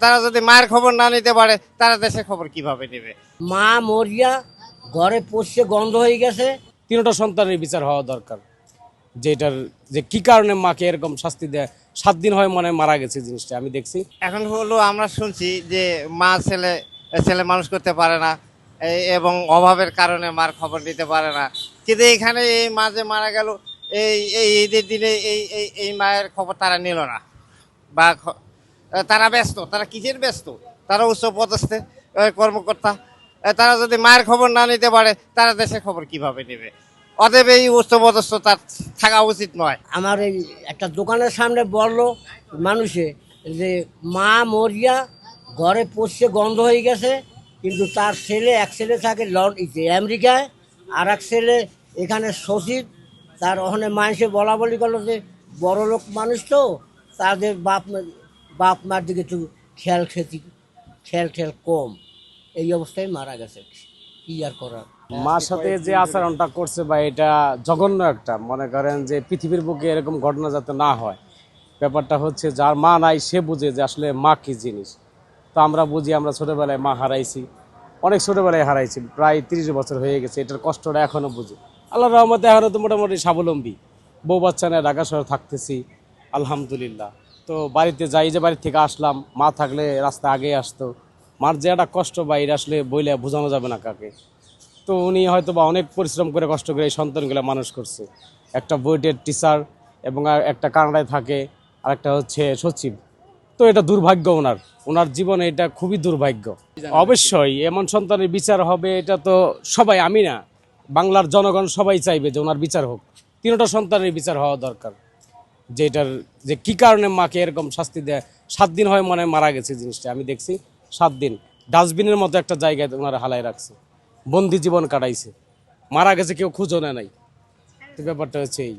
তারা যদি মায়ের খবর না নিতে পারে তারা দেশের খবর কিভাবে নেবে? মা মরিয়া ঘরে পড়ছে গন্ধ হয়ে গেছে। তিনটা সন্তানের বিচার হওয়া দরকার। যেটার যে কি কারণে মাকে এরকম শাস্তি দেয়, 7 দিন হয় মনে হয় মারা গেছে, জিনিসটা আমি দেখছি। এখন হলো আমরা শুনছি যে মা ছেলে ছেলে মানুষ করতে পারে না, এবং অভাবের কারণে মার খবর নিতে পারে না। কিন্তু এখানে এই মা যে মারা গেল, এই এই ঈদের দিনে এই এই এই মায়ের খবর তারা নিল না, বা তারা ব্যস্ত। তারা কিসের ব্যস্ত? তারা উচ্চ পদস্থে কর্মকর্তা। তারা যদি মায়ের খবর না নিতে পারে তারা দেশের খবর কিভাবে নেবে? অতএব এই উচ্চ পদস্থ তার থাকা উচিত নয়। আমার এই একটা দোকানের সামনে বললো মানুষে যে মা মরিয়া ঘরে পড়ছে গন্ধ হয়ে গেছে, কিন্তু তার ছেলে, এক ছেলে থাকে আমেরিকায়, আর এক ছেলে এখানে সচিব। তার ওখানে মানুষে বলা বলি করলো যে বড় লোক মানুষ তো, তাদের বাপ মার দিকে একটু খেয়াল ঠেল কম, এই অবস্থায় মারা গেছে। কি আর করার। মার সাথে যে আচরণটা করছে বা এটা জঘন্য একটা, মনে করেন যে পৃথিবীর বুকে এরকম ঘটনা যাতে না হয়। ব্যাপারটা হচ্ছে যার মা নাই সে বুঝে যে আসলে মা কি জিনিস। তো আমরা বুঝি, আমরা ছোটোবেলায় মা হারাইছি, অনেক ছোটোবেলায় হারাইছি, প্রায় 30 বছর হয়ে গেছে। এটার কষ্টটা এখনও বুঝি। আল্লাহর রহমতে এখনও তো মোটামুটি স্বাবলম্বী, বউ বাচ্চা নিয়ে ঢাকা শহরে থাকতেছি আলহামদুলিল্লাহ। তো বাড়িতে যাই, যে বাড়ি থেকে আসলাম, মা থাকলে রাস্তা আগেই আসতো। মার যে একটা কষ্ট বা এটা আসলে বইলে বোঝানো যাবে না কাকে। তো উনি হয়তো বা অনেক পরিশ্রম করে কষ্ট করে এই সন্তানগুলো মানুষ করছে। একটা বুয়েটের টিচার এবং আর একটা কানাডায় থাকে, আর একটা হচ্ছে সচিব। তো এটা দুর্ভাগ্য ওনার জীবনে, এটা খুবই দুর্ভাগ্য। অবশ্যই এমন সন্তানের বিচার হবে, এটা তো সবাই, আমি না, বাংলার জনগণ সবাই চাইবে যে ওনার বিচার হোক। তিনটা সন্তানের বিচার হওয়া দরকার। যেটার যে কি কারণে মাকে এরকম শাস্তি দেয়, 7 দিন হয় মনে হয় মারা গেছে, জিনিসটা আমি দেখছি। 7 দিন ডাস্টবিনের মতো একটা জায়গায় ওনারা হালায় রাখছে, বন্দি জীবন কাটাইছে, মারা গেছে, কেউ খুঁজও নেয় নাই। তো ব্যাপারটা হচ্ছে এই।